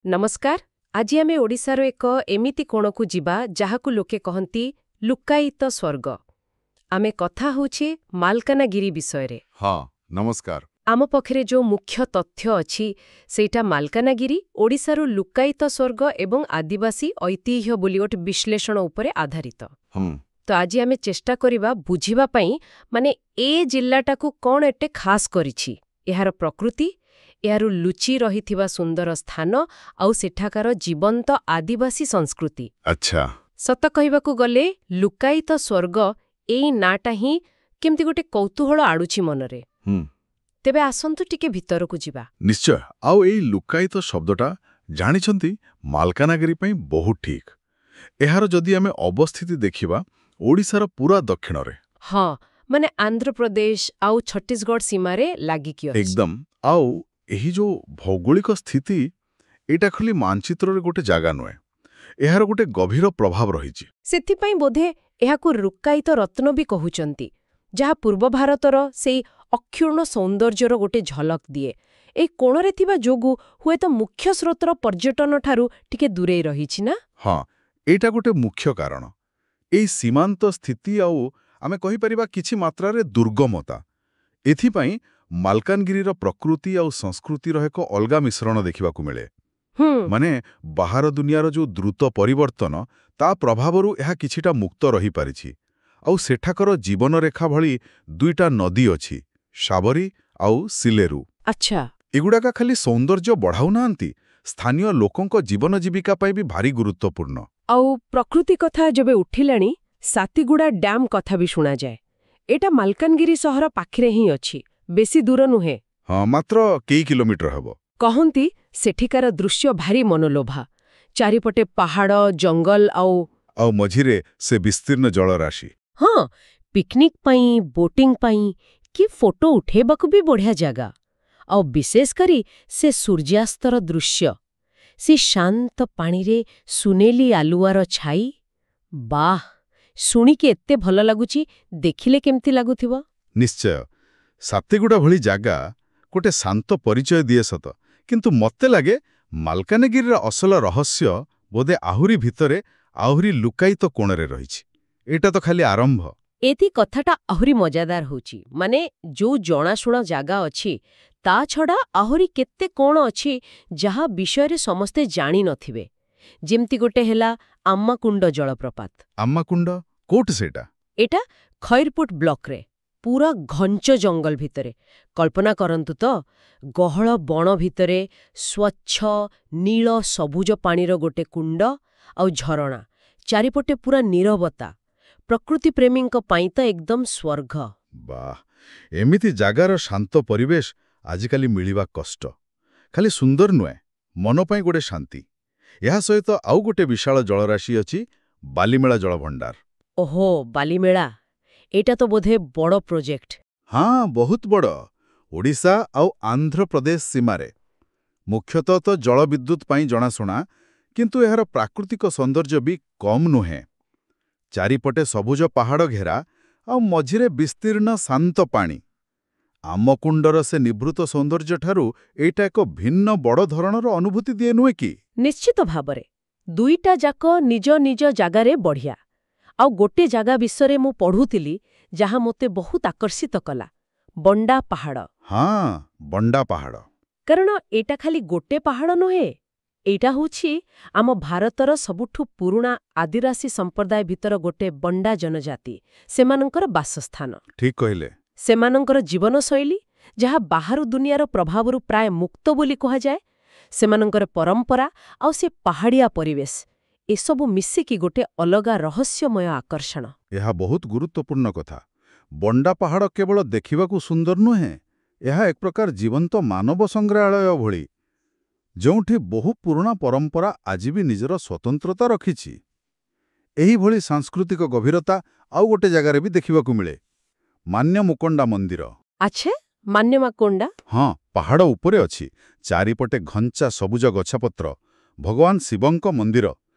ନମସ୍କାର। ଆଜି ଆମେ ଓଡ଼ିଶାର ଏକ ଏମିତି କୋଣକୁ ଯିବା ଯାହାକୁ ଲୋକେ କହନ୍ତି ଲୁକ୍କାୟିତ ସ୍ୱର୍ଗ। ଆମେ କଥା ହେଉଛେ ମାଲକାନାଗିରି ବିଷୟରେ। ହଁ, ନମସ୍କାର। ଆମ ପାଖରେ ଯେଉଁ ମୁଖ୍ୟ ତଥ୍ୟ ଅଛି ସେଇଟା ମାଲକାନାଗିରି ଓଡ଼ିଶାରୁ ଲୁକ୍କାୟିତ ସ୍ୱର୍ଗ ଏବଂ ଆଦିବାସୀ ଐତିହ୍ୟ ବୋଲି ଗୋଟେ ବିଶ୍ଳେଷଣ ଉପରେ ଆଧାରିତ। ତ ଆଜି ଆମେ ଚେଷ୍ଟା କରିବା ବୁଝିବା ପାଇଁ ଏ ଜିଲ୍ଲାଟାକୁ କ'ଣ ଏତେ ଖାସ୍ କରିଛି, ଏହାର ପ୍ରକୃତି, ଏହାର ଲୁଚି ରହିଥିବା ସୁନ୍ଦର ସ୍ଥାନ ଆଉ ସେଠାକାର ଜୀବନ୍ତ ଆଦିବାସୀ ସଂସ୍କୃତି। ଆଚ୍ଛା। ସତ କହିବାକୁ ଗଲେ ଲୁକ୍କାୟିତ ସ୍ୱର୍ଗ ଏଇ ନାଁଟା ହିଁ କେମିତି ଗୋଟେ କୌତୂହଳ ଆଡ଼ୁଛି ମନରେ। ତେବେ ଆସନ୍ତୁ ଟିକେ ଭିତରକୁ ଯିବା। ନିଶ୍ଚୟ। ଆଉ ଏଇ ଲୁକ୍କାୟିତ ଶବ୍ଦଟା ଜାଣିଛନ୍ତି ମାଲକାନାଗିରି ପାଇଁ ବହୁତ ଠିକ୍। ଏହାର ଯଦି ଆମେ ଅବସ୍ଥିତି ଦେଖିବା ଓଡ଼ିଶାର ପୁରା ଦକ୍ଷିଣରେ। ହଁ, ଆନ୍ଧ୍ରପ୍ରଦେଶ ଆଉ ଛତିଶଗଡ଼ ସୀମାରେ ଲାଗିକି ଅଛି। ଏକଦମ। ଆଉ ଏହି ଯୋଉ ଭୌଗୋଳିକ ସ୍ଥିତି, ଏଇଟା ଖାଲି ମାନଚିତ୍ରରେ ଗୋଟେ ଜାଗା ନୁହେଁ, ଏହାର ଗୋଟେ ଗଭୀର ପ୍ରଭାବ ରହିଛି। ସେଥିପାଇଁ ବୋଧେ ଏହାକୁ ଲୁକ୍କାୟିତ ରତ୍ନ ବି କହୁଛନ୍ତି, ଯାହା ପୂର୍ବ ଭାରତର ସେଇ ଅକ୍ଷୁର୍ଣ୍ଣ ସୌନ୍ଦର୍ଯ୍ୟର ଗୋଟେ ଝଲକ ଦିଏ। ଏଇ କୋଣରେ ଥିବା ଯୋଗୁଁ ହୁଏତ ମୁଖ୍ୟ ସ୍ରୋତର ପର୍ଯ୍ୟଟନଠାରୁ ଟିକେ ଦୂରେଇ ରହିଛି ନା? ହଁ, ଏଇଟା ଗୋଟେ ମୁଖ୍ୟ କାରଣ। ଏଇ ସୀମାନ୍ତ ସ୍ଥିତି ଆଉ ଆମେ କହିପାରିବା କିଛି ମାତ୍ରାରେ ଦୁର୍ଗମତା। ଏଥିପାଇଁ ମାଲକାନଗିରିର ପ୍ରକୃତି ଆଉ ସଂସ୍କୃତିର ଏକ ଅଲଗା ମିଶ୍ରଣ ଦେଖିବାକୁ ମିଳେ। ବାହାର ଦୁନିଆର ଯୋଉ ଦ୍ରୁତ ପରିବର୍ତ୍ତନ, ତା ପ୍ରଭାବରୁ ଏହା କିଛିଟା ମୁକ୍ତ ରହିପାରିଛି। ଆଉ ସେଠାକାର ଜୀବନରେଖା ଭଳି ଦୁଇଟା ନଦୀ ଅଛି, ସାବରୀ ଆଉ ସିଲେରୁ। ଆଚ୍ଛା। ଏଗୁଡ଼ାକ ଖାଲି ସୌନ୍ଦର୍ଯ୍ୟ ବଢ଼ାଉନାହାନ୍ତି, ସ୍ଥାନୀୟ ଲୋକଙ୍କ ଜୀବନ ଜୀବିକା ପାଇଁ ବି ଭାରି ଗୁରୁତ୍ୱପୂର୍ଣ୍ଣ। ଆଉ ପ୍ରକୃତି କଥା ଯେବେ ଉଠିଲାଣି, ସାତିଗୁଡ଼ା ଡ୍ୟାମ୍ କଥା ବି ଶୁଣାଯାଏ। ଏଇଟା ମାଲକାନଗିରି ସହର ପାଖରେ ହିଁ ଅଛି, ବେଶୀ ଦୂର ନୁହେଁ। ହଁ, ମାତ୍ର କେଇ କିଲୋମିଟର ହେବ। କହନ୍ତି ସେଠିକାର ଦୃଶ୍ୟ ଭାରି ମନଲୋଭା। ଚାରିପଟେ ପାହାଡ଼, ଜଙ୍ଗଲ ଆଉ ମଝିରେ ସେ ବିସ୍ତୀର୍ଣ୍ଣ ଜଳରାଶି। ହଁ, ପିକନିକ୍ ପାଇଁ, ବୋଟିଂ ପାଇଁ କି ଫଟୋ ଉଠେଇବାକୁ ବି ବଢ଼ିଆ ଜାଗା। ଆଉ ବିଶେଷ କରି ସେ ସୂର୍ଯ୍ୟାସ୍ତର ଦୃଶ୍ୟ, ସେ ଶାନ୍ତ ପାଣିରେ ସୁନେଲି ଆଲୁଆର ଛାଇ। ବାଃ, ଶୁଣିକି ଏତେ ଭଲ ଲାଗୁଛି, ଦେଖିଲେ କେମିତି ଲାଗୁଥିବ? ନିଶ୍ଚୟ। ସାତିଗୁଡ଼ା ଭଳି ଜାଗା ଗୋଟେ ଶାନ୍ତ ପରିଚୟ ଦିଏ ସତ, କିନ୍ତୁ ମତେ ଲାଗେ ମାଲକାନଗିରିର ଅସଲ ରହସ୍ୟ ବୋଧେ ଆହୁରି ଭିତରେ, ଆହୁରି ଲୁକାୟିତ କୋଣରେ ରହିଛି। ଏଇଟା ତ ଖାଲି ଆରମ୍ଭ। ଏଠି କଥାଟା ଆହୁରି ମଜାଦାର ହେଉଛି। ଯୋଉ ଜଣାଶୁଣା ଜାଗା ଅଛି, ତା ଛଡ଼ା ଆହୁରି କେତେ କ'ଣ ଅଛି ଯାହା ବିଷୟରେ ସମସ୍ତେ ଜାଣିନଥିବେ। ଯେମିତି ଗୋଟେ ହେଲା ଆମ୍ମାକୁଣ୍ଡ ଜଳପ୍ରପାତ। ଆମ୍ମାକୁଣ୍ଡ? କୋଉଠି ସେଇଟା? ଏଟା ଖଇରପୁଟ ବ୍ଲକରେ, ପୁରା ଘଞ୍ଚ ଜଙ୍ଗଲ ଭିତରେ। କଳ୍ପନା କରନ୍ତୁ ତ, ଗହଳ ବଣ ଭିତରେ ସ୍ୱଚ୍ଛ ନୀଳ ସବୁଜ ପାଣିର ଗୋଟେ କୁଣ୍ଡ ଆଉ ଝରଣା, ଚାରିପଟେ ପୁରା ନୀରବତା। ପ୍ରକୃତି ପ୍ରେମୀଙ୍କ ପାଇଁ ତ ଏକଦମ ସ୍ୱର୍ଗ। ବାଃ, ଏମିତି ଜାଗାର ଶାନ୍ତ ପରିବେଶ ଆଜିକାଲି ମିଳିବା କଷ୍ଟ। ଖାଲି ସୁନ୍ଦର ନୁହେଁ, ମନ ପାଇଁ ଗୋଟେ ଶାନ୍ତି। ଏହା ସହିତ ଆଉ ଗୋଟେ ବିଶାଳ ଜଳରାଶି ଅଛି, ବାଲିମେଳା ଜଳଭଣ୍ଡାର। ଓହୋ, ବାଲିମେଳା। ଏଇଟା ତ ବୋଧେ ବଡ଼ ପ୍ରୋଜେକ୍ଟ। ହଁ, ବହୁତ ବଡ଼। ଓଡ଼ିଶା ଆଉ ଆନ୍ଧ୍ରପ୍ରଦେଶ ସୀମାରେ। ମୁଖ୍ୟତଃ ତ ଜଳବିଦ୍ୟୁତ୍ ପାଇଁ ଜଣାଶୁଣା, କିନ୍ତୁ ଏହାର ପ୍ରାକୃତିକ ସୌନ୍ଦର୍ଯ୍ୟ ବି କମ୍ ନୁହେଁ। ଚାରିପଟେ ସବୁଜ ପାହାଡ଼ ଘେରା, ଆଉ ମଝିରେ ବିସ୍ତୀର୍ଣ୍ଣ ଶାନ୍ତ ପାଣି। ଆମ୍ମକୁଣ୍ଡର ସେ ନିଭୃତ ସୌନ୍ଦର୍ଯ୍ୟଠାରୁ ଏଇଟା ଏକ ଭିନ୍ନ ବଡ଼ ଧରଣର ଅନୁଭୂତି ଦିଏ, ନୁହେଁ କି? ନିଶ୍ଚିତ ଭାବରେ। ଦୁଇଟା ଯାକ ନିଜ ନିଜ ଜାଗାରେ ବଢ଼ିଆ। ଆଉ ଗୋଟେ ଜାଗା ବିଷୟରେ ମୁଁ ପଢ଼ୁଥିଲି ଯାହା ମୋତେ ବହୁତ ଆକର୍ଷିତ କଲା, ବଣ୍ଡା ପାହାଡ଼। ହଁ, ବଣ୍ଡା ପାହାଡ଼। କାରଣ ଏଇଟା ଖାଲି ଗୋଟେ ପାହାଡ଼ ନୁହେଁ, ଏଇଟା ହେଉଛି ଆମ ଭାରତର ସବୁଠୁ ପୁରୁଣା ଆଦିବାସୀ ସମ୍ପ୍ରଦାୟ ଭିତର ଗୋଟେ ବଣ୍ଡା ଜନଜାତି, ସେମାନଙ୍କର ବାସସ୍ଥାନ। ଠିକ୍ କହିଲେ। ସେମାନଙ୍କର ଜୀବନଶୈଳୀ, ଯାହା ବାହାରୁ ଦୁନିଆର ପ୍ରଭାବରୁ ପ୍ରାୟ ମୁକ୍ତ ବୋଲି କୁହାଯାଏ, ସେମାନଙ୍କର ପରମ୍ପରା ଆଉ ସେ ପାହାଡ଼ିଆ ପରିବେଶ, ଏସବୁ ମିଶିକି ଗୋଟେ ଅଲଗା ରହସ୍ୟମୟ ଆକର୍ଷଣ। ଏହା ବହୁତ ଗୁରୁତ୍ୱପୂର୍ଣ୍ଣ କଥା। ବଣ୍ଡା ପାହାଡ଼ କେବଳ ଦେଖିବାକୁ ସୁନ୍ଦର ନୁହେଁ, ଏହା ଏକ ପ୍ରକାର ଜୀବନ୍ତ ମାନବ ସଂଗ୍ରହାଳୟ ଭଳି, ଯେଉଁଠି ବହୁ ପୁରୁଣା ପରମ୍ପରା ଆଜି ବି ନିଜର ସ୍ୱତନ୍ତ୍ରତା ରଖିଛି। ଏହିଭଳି ସାଂସ୍କୃତିକ ଗଭୀରତା ଆଉ ଗୋଟେ ଜାଗାରେ ବି ଦେଖିବାକୁ ମିଳେ, ମାନ୍ୟମୁକଣ୍ଡା ମନ୍ଦିର। ଆଚ୍ଛା, ମାନ୍ୟମାକୋଣ୍ଡା? ହଁ, ପାହାଡ଼ ଉପରେ ଅଛି, ଚାରିପଟେ ଘଞ୍ଚା ସବୁଜ ଗଛପତ୍ର, ଭଗବାନ ଶିବଙ୍କ ମନ୍ଦିର।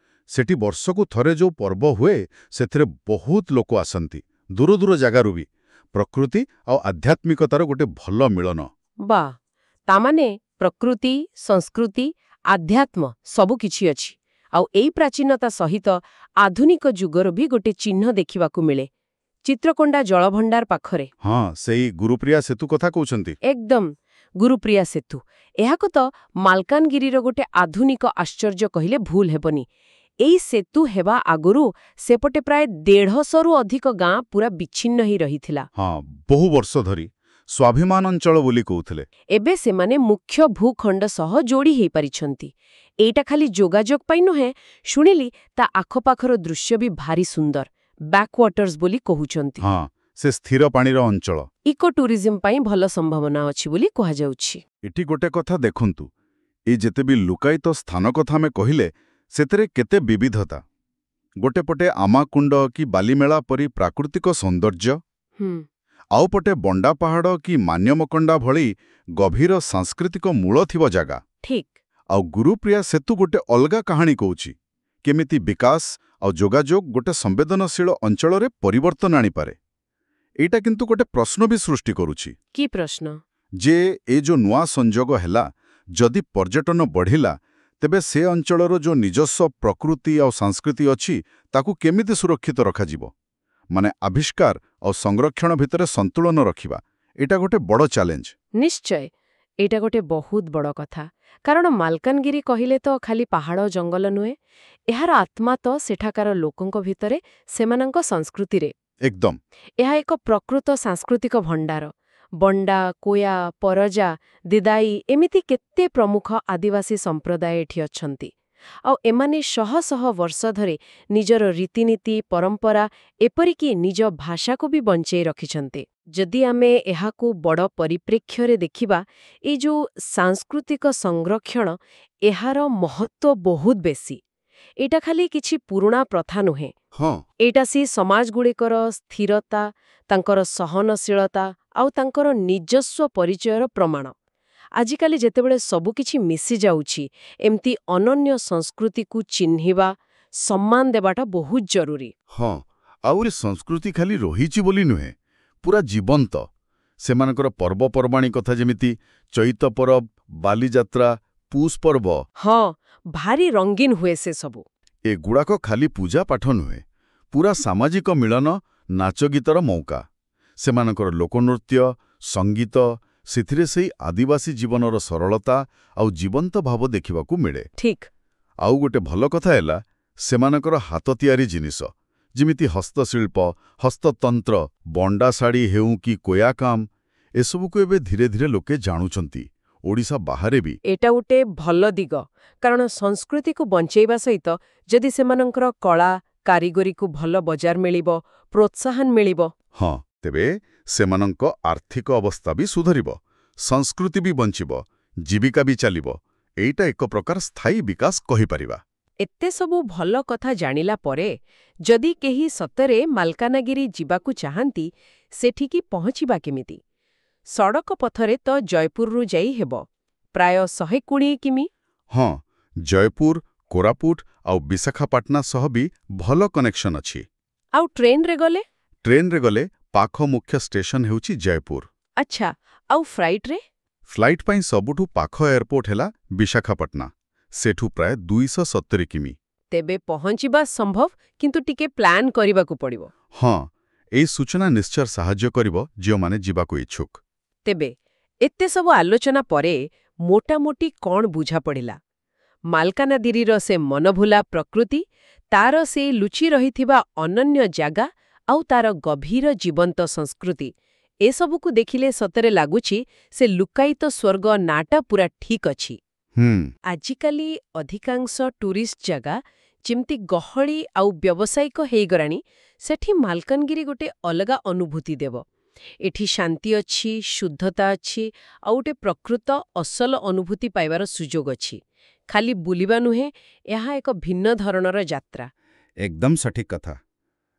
ସେଠି ବର୍ଷକୁ ଥରେ ଯୋଉ ପର୍ବ ହୁଏ, ସେଥିରେ ବହୁତ ଲୋକ ଆସନ୍ତି, ଦୂର ଦୂର ଜାଗାରୁ ବି। ପ୍ରକୃତି ଆଉ ଆଧ୍ୟାତ୍ମିକତାର ଗୋଟେ ଭଲ ମିଳନ। ବାଃ, ତାମାନେ ପ୍ରକୃତି, ସଂସ୍କୃତି ଆଧ୍ୟାତ୍ମ ସବୁକିଛି ଅଛି। ଆଉ ଏଇ ପ୍ରାଚୀନତା ସହିତ ଆଧୁନିକ ଯୁଗର ବି ଗୋଟେ ଚିହ୍ନ ଦେଖିବାକୁ ମିଳେ ଚିତ୍ରକୋଣ୍ଡା ଜଳଭଣ୍ଡାର ପାଖରେ। ହଁ, ସେଇ ଗୁରୁପ୍ରିୟା ସେତୁ କଥା କହୁଛନ୍ତି। ଏକଦମ ଗୁରୁପ୍ରିୟା ସେତୁ। ଏହାକୁ ତ ମାଲକାନଗିରିର ଗୋଟେ ଆଧୁନିକ ଆଶ୍ଚର୍ଯ୍ୟ କହିଲେ ଭୁଲ ହେବନି। ଏଇ ସେତୁ ହେବା ଆଗରୁ ସେପଟେ ପ୍ରାୟ 150ରୁ ଅଧିକ ଗାଁ ପୁରା ବିଚ୍ଛିନ୍ନ ହେଇ ରହିଥିଲା। ହଁ, ବହୁ ବର୍ଷ ଧରି ସ୍ୱାଭିମାନ ଅଞ୍ଚଳ ବୋଲି କହୁଥିଲେ। ଏବେ ସେମାନେ ମୁଖ୍ୟ ଭୂଖଣ୍ଡ ସହ ଯୋଡ଼ି ହେଇପାରିଛନ୍ତି। ଏଇଟା ଖାଲି ଯୋଗାଯୋଗ ପାଇଁ ନୁହେଁ, ଶୁଣିଲି ତା ଆଖପାଖର ଦୃଶ୍ୟ ବି ଭାରି ସୁନ୍ଦର। ବ୍ୟାକ୍ୱାଟର୍ସ ବୋଲି କହୁଛନ୍ତି। ହଁ, ସେ ସ୍ଥିର ପାଣିର ଅଞ୍ଚଳ। ଇକୋ ଟୁରିଜିମ୍ ପାଇଁ ଭଲ ସମ୍ଭାବନା ଅଛି ବୋଲି କୁହାଯାଉଛି। ଏଠି ଗୋଟେ କଥା ଦେଖନ୍ତୁ, ଏଇ ଯେତେ ବି ଲୁକାୟିତ ସ୍ଥାନ କଥା ଆମେ କହିଲେ, ସେଥିରେ କେତେ ବିବିଧତା। ଗୋଟେ ପଟେ ଆମାକୁଣ୍ଡ କି ବାଲିମେଳା ପରି ପ୍ରାକୃତିକ ସୌନ୍ଦର୍ଯ୍ୟ, ଆଉ ପଟେ ବଣ୍ଡା ପାହାଡ଼ କି ମାନ୍ୟମକଣ୍ଡା ଭଳି ଗଭୀର ସାଂସ୍କୃତିକ ମୂଳ ଥିବା ଜାଗା। ଠିକ୍। ଆଉ ଗୁରୁପ୍ରିୟା ସେତୁ ଗୋଟେ ଅଲଗା କାହାଣୀ କହୁଛି, କେମିତି ବିକାଶ ଆଉ ଯୋଗାଯୋଗ ଗୋଟେ ସମ୍ବେଦନଶୀଳ ଅଞ୍ଚଳରେ ପରିବର୍ତ୍ତନ ଆଣିପାରେ। ଏଇଟା କିନ୍ତୁ ଗୋଟେ ପ୍ରଶ୍ନ ବି ସୃଷ୍ଟି କରୁଛି। କି ପ୍ରଶ୍ନ? ଯେ ଏ ଯୋଉ ନୂଆ ସଂଯୋଗ ହେଲା, ଯଦି ପର୍ଯ୍ୟଟନ ବଢ଼ିଲା, ତେବେ ସେ ଅଞ୍ଚଳର ଯୋଉ ନିଜସ୍ୱ ପ୍ରକୃତି ଆଉ ସଂସ୍କୃତି ଅଛି, ତାକୁ କେମିତି ସୁରକ୍ଷିତ ରଖାଯିବ? ମାନେ ଆବିଷ୍କାର ଆଉ ସଂରକ୍ଷଣ ଭିତରେ ସନ୍ତୁଳନ ରଖିବା, ଏଇଟା ଗୋଟେ ବଡ଼ ଚ୍ୟାଲେଞ୍ଜ। ନିଶ୍ଚୟ, ଏଇଟା ଗୋଟେ ବହୁତ ବଡ଼ କଥା। କାରଣ ମାଲକାନଗିରି କହିଲେ ତ ଖାଲି ପାହାଡ଼ ଜଙ୍ଗଲ ନୁହେଁ, ଏହାର ଆତ୍ମା ତ ସେଠାକାର ଲୋକଙ୍କ ଭିତରେ, ସେମାନଙ୍କ ସଂସ୍କୃତିରେ। ଏକଦମ। ଏହା ଏକ ପ୍ରକୃତ ସାଂସ୍କୃତିକ ଭଣ୍ଡାର। ବଣ୍ଡା, କୋୟା, ପରଜା, ଦିଦାଇ ଏମିତି କେତେ ପ୍ରମୁଖ ଆଦିବାସୀ ସମ୍ପ୍ରଦାୟ ଏଠି ଅଛନ୍ତି। ଆଉ ଏମାନେ ଶହ ଶହ ବର୍ଷ ଧରି ନିଜର ରୀତିନୀତି, ପରମ୍ପରା, ଏପରିକି ନିଜ ଭାଷାକୁ ବି ବଞ୍ଚେଇ ରଖିଛନ୍ତି। ଯଦି ଆମେ ଏହାକୁ ବଡ଼ ପରିପ୍ରେକ୍ଷ୍ୟରେ ଦେଖିବା, ଏଇ ଯୋଉ ସାଂସ୍କୃତିକ ସଂରକ୍ଷଣ, ଏହାର ମହତ୍ତ୍ୱ ବହୁତ ବେଶୀ। ଏଇଟା ଖାଲି କିଛି ପୁରୁଣା ପ୍ରଥା ନୁହେଁ। ହଁ, ଏଇଟା ସେ ସମାଜଗୁଡ଼ିକର ସ୍ଥିରତା, ତାଙ୍କର ସହନଶୀଳତା ଆଉ ତାଙ୍କର ନିଜସ୍ୱ ପରିଚୟର ପ୍ରମାଣ। ଆଜିକାଲି ଯେତେବେଳେ ସବୁକିଛି ମିଶିଯାଉଛି, ଏମିତି ଅନନ୍ୟ ସଂସ୍କୃତିକୁ ଚିହ୍ନିବା, ସମ୍ମାନ ଦେବାଟା ବହୁତ ଜରୁରୀ। ହଁ, ଆହୁରି ସଂସ୍କୃତି ଖାଲି ରହିଛି ବୋଲି ନୁହେଁ, ପୁରା ଜୀବନ୍ତ। ସେମାନଙ୍କର ପର୍ବପର୍ବାଣୀ କଥା ଯେମିତି ଚୈତ ପରବ, ବାଲିଯାତ୍ରା, ପୁଷ ପର୍ବ। ହଁ, ଭାରି ରଙ୍ଗୀନ ହୁଏ ସେ ସବୁ। ଏଗୁଡ଼ାକ ଖାଲି ପୂଜା ପାଠ ନୁହେଁ, ପୁରା ସାମାଜିକ ମିଳନ, ନାଚଗୀତର ମୌକା। ସେମାନଙ୍କର ଲୋକନୃତ୍ୟ, ସଙ୍ଗୀତ, ସେଥିରେ ସେଇ ଆଦିବାସୀ ଜୀବନର ସରଳତା ଆଉ ଜୀବନ୍ତ ଭାବ ଦେଖିବାକୁ ମିଳେ। ଠିକ୍। ଆଉ ଗୋଟେ ଭଲ କଥା ହେଲା, ସେମାନଙ୍କର ହାତ ତିଆରି ଜିନିଷ, ଯେମିତି ହସ୍ତଶିଳ୍ପ, ହସ୍ତତନ୍ତ୍ର, ବଣ୍ଡା ଶାଢ଼ୀ ହେଉ କି କୋୟା କାମ, ଏସବୁକୁ ଏବେ ଧୀରେ ଧୀରେ ଲୋକେ ଜାଣୁଛନ୍ତି, ଓଡ଼ିଶା ବାହାରେ ବି। ଏଟା ଗୋଟେ ଭଲ ଦିଗ, କାରଣ ସଂସ୍କୃତିକୁ ବଞ୍ଚେଇବା ସହିତ ଯଦି ସେମାନଙ୍କର କଳା, କାରିଗରୀକୁ ଭଲ ବଜାର ମିଳିବ, ପ୍ରୋତ୍ସାହନ ମିଳିବ। ହଁ, ତେବେ ସେମାନଙ୍କ ଆର୍ଥିକ ଅବସ୍ଥା ବି ସୁଧରିବ, ସଂସ୍କୃତି ବି ବଞ୍ଚିବ, ଜୀବିକା ବି ଚାଲିବ। ଏଇଟା ଏକ ପ୍ରକାର ସ୍ଥାୟୀ ବିକାଶ କହିପାରିବା। ଏତେ ସବୁ ଭଲ କଥା ଜାଣିଲା ପରେ ଯଦି କେହି ସତରେ ମାଲକାନଗିରି ଯିବାକୁ ଚାହାନ୍ତି, ସେଠିକି ପହଞ୍ଚିବା କେମିତି? ସଡ଼କ ପଥରେ ତ ଜୟପୁରରୁ ଯାଇ ହେବ, ପ୍ରାୟ 120 କିମି। ହଁ, ଜୟପୁର, କୋରାପୁଟ ଆଉ ବିଶାଖାପାଟଣା ସହ ବି ଭଲ କନେକ୍ସନ ଅଛି। ଆଉ ଟ୍ରେନରେ ଗଲେ? ଟ୍ରେନରେ ଗଲେ ପାଖ ମୁଖ୍ୟ ଷ୍ଟେସନ ହେଉଛି ଜୟପୁର। ଆଚ୍ଛା, ଆଉ ଫ୍ଲାଇଟ୍ରେ? ଫ୍ଲାଇଟ୍ ପାଇଁ ସବୁଠୁ ପାଖ ଏୟାରପୋର୍ଟ ହେଲା ବିଶାଖାପାଟଣା। ସେଠୁ ପ୍ରାୟ 270 କିମି। ତେବେ ପହଞ୍ଚିବା ସମ୍ଭବ, କିନ୍ତୁ ଟିକେ ପ୍ଲାନ୍ କରିବାକୁ ପଡ଼ିବ। ହଁ, ଏଇ ସୂଚନା ନିଶ୍ଚୟ ସାହାଯ୍ୟ କରିବ ଯେଉଁମାନେ ଯିବାକୁ ଇଚ୍ଛୁକ। ତେବେ ଏତେ ସବୁ ଆଲୋଚନା ପରେ ମୋଟାମୋଟି କ'ଣ ବୁଝାପଡ଼ିଲା? ମାଲକାନଗିରିର ସେ ମନଭୁଲା ପ୍ରକୃତି, ତାର ସେ ଲୁଚି ରହିଥିବା ଅନନ୍ୟ ଜାଗା ଆଉ ତାର ଗଭୀର ଜୀବନ୍ତ ସଂସ୍କୃତି, ଏସବୁକୁ ଦେଖିଲେ ସତରେ ଲାଗୁଛି ସେ ଲୁକାୟିତ ସ୍ୱର୍ଗ ନାଁଟା ପୁରା ଠିକ୍ ଅଛି। ଆଜିକାଲି ଅଧିକାଂଶ ଟୁରିଷ୍ଟ ଜାଗା ଯେମିତି ଗହଳି ଆଉ ବ୍ୟବସାୟିକ ହେଇଗଲାଣି, ସେଠି ମାଲକାନଗିରି ଗୋଟେ ଅଲଗା ଅନୁଭୂତି ଦେବ। ଏଠି ଶାନ୍ତି ଅଛି, ଶୁଦ୍ଧତା ଅଛି, ଆଉ ଗୋଟେ ପ୍ରକୃତ ଅସଲ ଅନୁଭୂତି ପାଇବାର ସୁଯୋଗ ଅଛି। ଖାଲି ବୁଲିବା ନୁହେଁ, ଏହା ଏକ ଭିନ୍ନ ଧରଣର ଯାତ୍ରା। ଏକଦମ ସଠିକ୍ କଥା।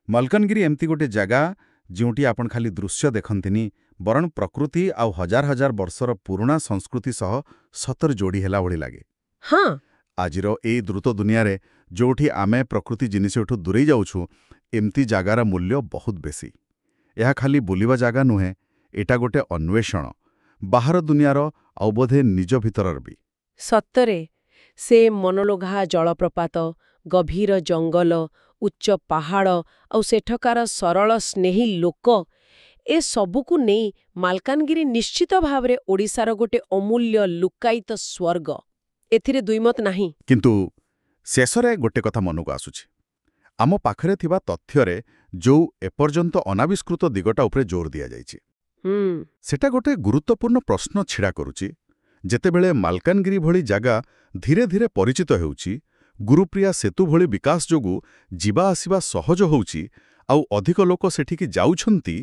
ମାଲକାନଗିରି ଏମିତି ଗୋଟେ ଜାଗା ଯେଉଁଠି ଆପଣ ଖାଲି ଦୃଶ୍ୟ ଦେଖନ୍ତିନି, ବରଂ ପ୍ରକୃତି ଆଉ ହଜାର ହଜାର ବର୍ଷର ପୁରୁଣା ସଂସ୍କୃତି ସହ ସତରେ ଯୋଡ଼ି ହେଲା ଭଳି ଲାଗେ। ହଁ, ଆଜିର ଏଇ ଦ୍ରୁତ ଦୁନିଆରେ ଯୋଉଠି ଆମେ ପ୍ରକୃତି ଜିନିଷଠୁ ଦୂରେଇ ଯାଉଛୁ, ଏମିତି ଜାଗାର ମୂଲ୍ୟ ବହୁତ ବେଶୀ। ଏହା ଖାଲି ବୁଲିବା ଜାଗା ନୁହେଁ, ଏଟା ଗୋଟେ ଅନ୍ୱେଷଣ, ବାହାର ଦୁନିଆର ଆଉ ବୋଧେ ନିଜ ଭିତରର ବି। ସତରେ ସେ ମନଲୋଘା ଜଳପ୍ରପାତ, ଗଭୀର ଜଙ୍ଗଲ, ଉଚ୍ଚ ପାହାଡ଼ ଆଉ ସେଠକାର ସରଳ ସ୍ନେହୀ ଲୋକ, ଏ ସବୁକୁ ନେଇ ମାଲକାନଗିରି ନିଶ୍ଚିତ ଭାବରେ ଓଡ଼ିଶାର ଗୋଟେ ଅମୂଲ୍ୟ ଲୁକ୍କାୟିତ ସ୍ୱର୍ଗ। ଏଥିରେ ଦ୍ୱିମତ ନାହିଁ। କିନ୍ତୁ ଶେଷରେ ଗୋଟେ କଥା ମନକୁ ଆସୁଛି। ଆମ ପାଖରେ ଥିବା ତଥ୍ୟରେ ଯୋଉ ଏପର୍ଯ୍ୟନ୍ତ ଅନାବିଷ୍କୃତ ଦିଗଟା ଉପରେ ଜୋର ଦିଆଯାଇଛି, ସେଟା ଗୋଟେ ଗୁରୁତ୍ୱପୂର୍ଣ୍ଣ ପ୍ରଶ୍ନ ଛିଡ଼ା କରୁଛି। ଯେତେବେଳେ ମାଲକାନଗିରି ଭଳି ଜାଗା ଧୀରେ ଧୀରେ ପରିଚିତ ହେଉଛି, ଗୁରୁପ୍ରିୟା ସେତୁ ଭଳି ବିକାଶ ଯୋଗୁଁ ଯିବା ଆସିବା ସହଜ ହେଉଛି ଆଉ ଅଧିକ ଲୋକ ସେଠିକି ଯାଉଛନ୍ତି,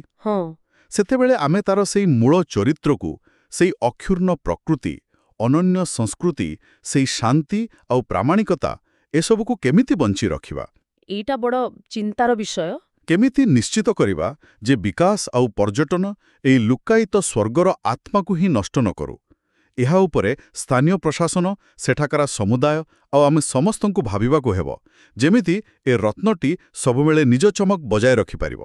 ସେତେବେଳେ ଆମେ ତାର ସେଇ ମୂଳ ଚରିତ୍ରକୁ, ସେଇ ଅକ୍ଷୁର୍ଣ୍ଣ ପ୍ରକୃତି, ଅନନ୍ୟ ସଂସ୍କୃତି, ସେଇ ଶାନ୍ତି ଆଉ ପ୍ରାମାଣିକତା, ଏସବୁକୁ କେମିତି ବଞ୍ଚି ରଖିବା? ଏଇଟା ବଡ଼ ଚିନ୍ତାର ବିଷୟ। କେମିତି ନିଶ୍ଚିତ କରିବା ଯେ ବିକାଶ ଆଉ ପର୍ଯ୍ୟଟନ ଏଇ ଲୁକ୍କାୟିତ ସ୍ୱର୍ଗର ଆତ୍ମାକୁ ହିଁ ନଷ୍ଟ ନ କରୁ? ଏହା ଉପରେ ସ୍ଥାନୀୟ ପ୍ରଶାସନ, ସେଠାକାର ସମୁଦାୟ ଆଉ ଆମେ ସମସ୍ତଙ୍କୁ ଭାବିବାକୁ ହେବ, ଯେମିତି ଏ ରତ୍ନଟି ସବୁବେଳେ ନିଜ ଚମକ ବଜାୟ ରଖିପାରିବ।